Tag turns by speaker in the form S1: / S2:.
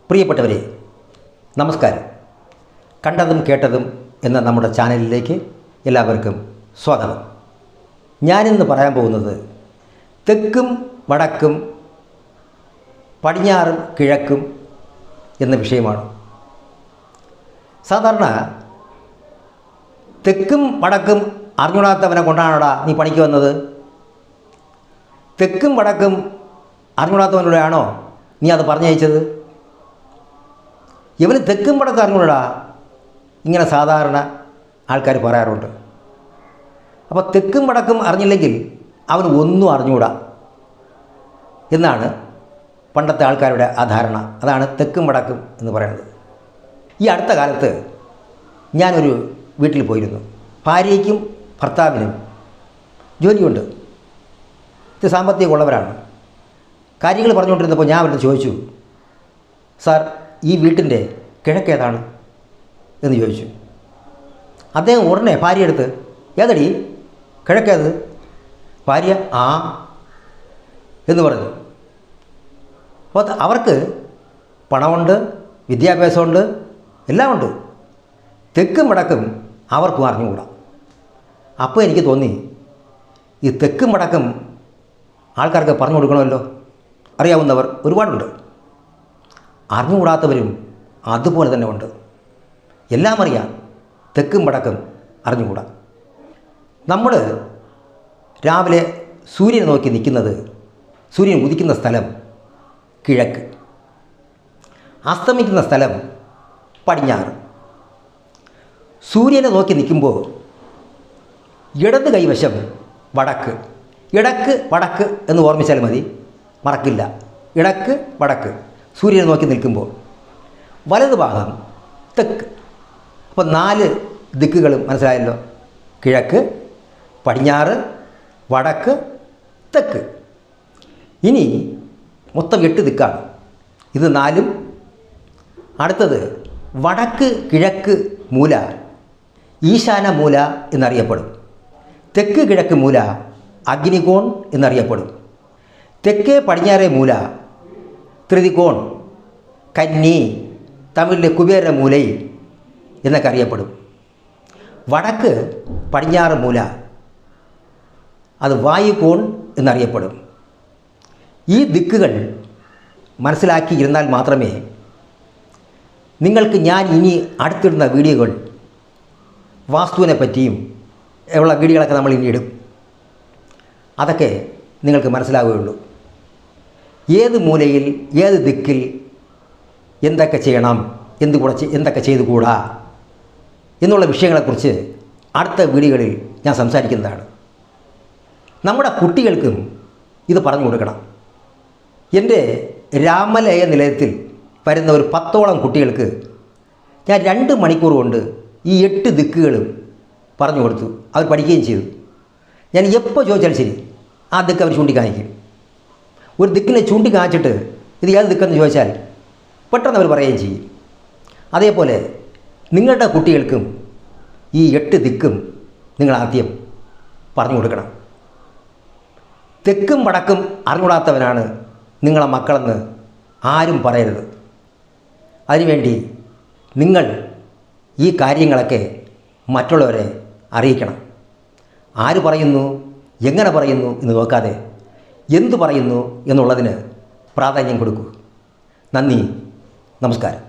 S1: പ്രിയപ്പെട്ടവരെ, നമസ്കാരം. കണ്ടതും കേട്ടതും എന്ന നമ്മുടെ ചാനലിലേക്ക് എല്ലാവർക്കും സ്വാഗതം. ഞാനിന്ന് പറയാൻ പോകുന്നത് തെക്കും വടക്കും പടിഞ്ഞാറും കിഴക്കും എന്ന വിഷയമാണ്. സാധാരണ തെക്കും വടക്കും അറിഞ്ഞുകൂടാത്തവനെ കൊണ്ടാണോടാ നീ പണിക്ക് വന്നത്? തെക്കും വടക്കും അറിഞ്ഞുകൂടാത്തവനോടെയാണോ നീ അത് പറഞ്ഞയച്ചത്? ഇവന് തെക്കും വടക്കും അറിഞ്ഞൂടാ, ഇങ്ങനെ സാധാരണ ആൾക്കാർ പറയാറുണ്ട്. അപ്പോൾ തെക്കും വടക്കും അറിഞ്ഞില്ലെങ്കിൽ അവന് ഒന്നും അറിഞ്ഞുകൂടാ എന്നാണ് പണ്ടത്തെ ആൾക്കാരുടെ ആ ധാരണ. അതാണ് തെക്കും വടക്കും എന്ന് പറയുന്നത്. ഈ അടുത്ത കാലത്ത് ഞാനൊരു വീട്ടിൽ പോയിരുന്നു. ഭാര്യയ്ക്കും ഭർത്താവിനും ജോലിയുണ്ട്, ഇത് സാമ്പത്തികമുള്ളവരാണ്. കാര്യങ്ങൾ പറഞ്ഞുകൊണ്ടിരുന്നപ്പോൾ ഞാൻ അവരുടെ ചോദിച്ചു, സാർ ഈ വീട്ടിൻ്റെ കിഴക്കേതാണ് എന്ന് ചോദിച്ചു. അദ്ദേഹം ഉടനെ ഭാര്യ എടുത്ത്, ഏതടി കിഴക്കേത്? ഭാര്യ ആ എന്ന് പറഞ്ഞു. അപ്പോൾ അവർക്ക് പണമുണ്ട്, വിദ്യാഭ്യാസമുണ്ട്, എല്ലാം ഉണ്ട്. തെക്കും വടക്കും അവർക്കും അറിഞ്ഞുകൂടാ. അപ്പോൾ എനിക്ക് തോന്നി, ഈ തെക്കും വടക്കും ആൾക്കാർക്ക് പറഞ്ഞു കൊടുക്കണമല്ലോ. അറിയാവുന്നവർ ഒരുപാടുണ്ട്, അറിഞ്ഞുകൂടാത്തവരും അതുപോലെ തന്നെ ഉണ്ട്. എല്ലാം അറിയാം, തെക്കും വടക്കും അറിഞ്ഞുകൂടാ. നമ്മൾ രാവിലെ സൂര്യനെ നോക്കി നിൽക്കുന്നത്, സൂര്യൻ ഉദിക്കുന്ന സ്ഥലം കിഴക്ക്, അസ്തമിക്കുന്ന സ്ഥലം പടിഞ്ഞാറ്. സൂര്യനെ നോക്കി നിൽക്കുമ്പോൾ ഇടത് കൈവശം വടക്ക്, ഇടക്ക് വടക്ക് എന്ന് ഓർമ്മിച്ചാൽ മതി, മറക്കില്ല. ഇടക്ക് വടക്ക് സൂര്യനെ നോക്കി നിൽക്കുമ്പോൾ, വലതു ഭാഗം തെക്ക്. അപ്പോൾ 4 ദിക്കുകളും മനസ്സിലായല്ലോ: കിഴക്ക്, പടിഞ്ഞാറ്, വടക്ക്, തെക്ക്. ഇനി മൊത്തം 8 ദിക്കാണ്. ഇത് 4. അടുത്തത് വടക്ക് കിഴക്ക് മൂല ഈശാന മൂല എന്നറിയപ്പെടും. തെക്ക് കിഴക്ക് മൂല അഗ്നികോൺ എന്നറിയപ്പെടും. തെക്കേ പടിഞ്ഞാറേ മൂല ത്രിതികോൺ, കന്നി, തമിഴിലെ കുബേര മൂലൈ എന്നൊക്കെ അറിയപ്പെടും. വടക്ക് പടിഞ്ഞാറ് മൂല അത് വായുകോൺ എന്നറിയപ്പെടും. ഈ ദിക്കുകൾ മനസ്സിലാക്കിയിരുന്നാൽ മാത്രമേ നിങ്ങൾക്ക് ഞാൻ ഇനി അടുത്തിടുന്ന വീഡിയോകൾ, വാസ്തുവിനെ പറ്റിയും ഉള്ള വീഡിയോകളൊക്കെ നമ്മൾ ഇനി ഇടും, അതൊക്കെ നിങ്ങൾക്ക് മനസ്സിലാവുകയുള്ളൂ. ഏത് മൂലയിൽ ഏത് ദിക്കിൽ എന്തൊക്കെ ചെയ്യണം, എന്തൊക്കെ ചെയ്തുകൂടാ എന്നുള്ള വിഷയങ്ങളെക്കുറിച്ച് അടുത്ത വീഡിയോകളിൽ ഞാൻ സംസാരിക്കുന്നതാണ്. നമ്മുടെ കുട്ടികൾക്കും ഇത് പറഞ്ഞു കൊടുക്കണം. എൻ്റെ രാമലയ നിലയത്തിൽ വരുന്ന ഒരു 10ഓളം കുട്ടികൾക്ക് ഞാൻ 2 മണിക്കൂർ കൊണ്ട് ഈ 8 ദിക്കുകളും പറഞ്ഞു കൊടുത്തു. അവർ പഠിക്കുകയും ചെയ്തു. ഞാൻ എപ്പോൾ ചോദിച്ചാലും ശരി, ആ ദിക്ക് അവർ ചൂണ്ടിക്കാണിക്കും. ഒരു ദിക്കിനെ ചൂണ്ടിക്കാണിച്ചിട്ട് ഇത് ഏത് ദിക്കെന്ന് ചോദിച്ചാൽ പെട്ടെന്ന് അവർ പറയുകയും ചെയ്യും. അതേപോലെ നിങ്ങളുടെ കുട്ടികൾക്കും ഈ 8 ദിക്കും നിങ്ങൾ ആദ്യം പറഞ്ഞു കൊടുക്കണം. തെക്കും വടക്കും അറിഞ്ഞുകൂടാത്തവനാണ് നിങ്ങളെ മക്കളെന്ന് ആരും പറയരുത്. അതിനുവേണ്ടി നിങ്ങൾ ഈ കാര്യങ്ങളൊക്കെ മറ്റുള്ളവരെ അറിയിക്കണം. ആര് പറയുന്നു, എങ്ങനെ പറയുന്നു എന്ന് നോക്കാതെ എന്തു പറയുന്നു എന്നുള്ളതിന് പ്രാധാന്യം കൊടുക്കൂ. നന്ദി, നമസ്കാരം.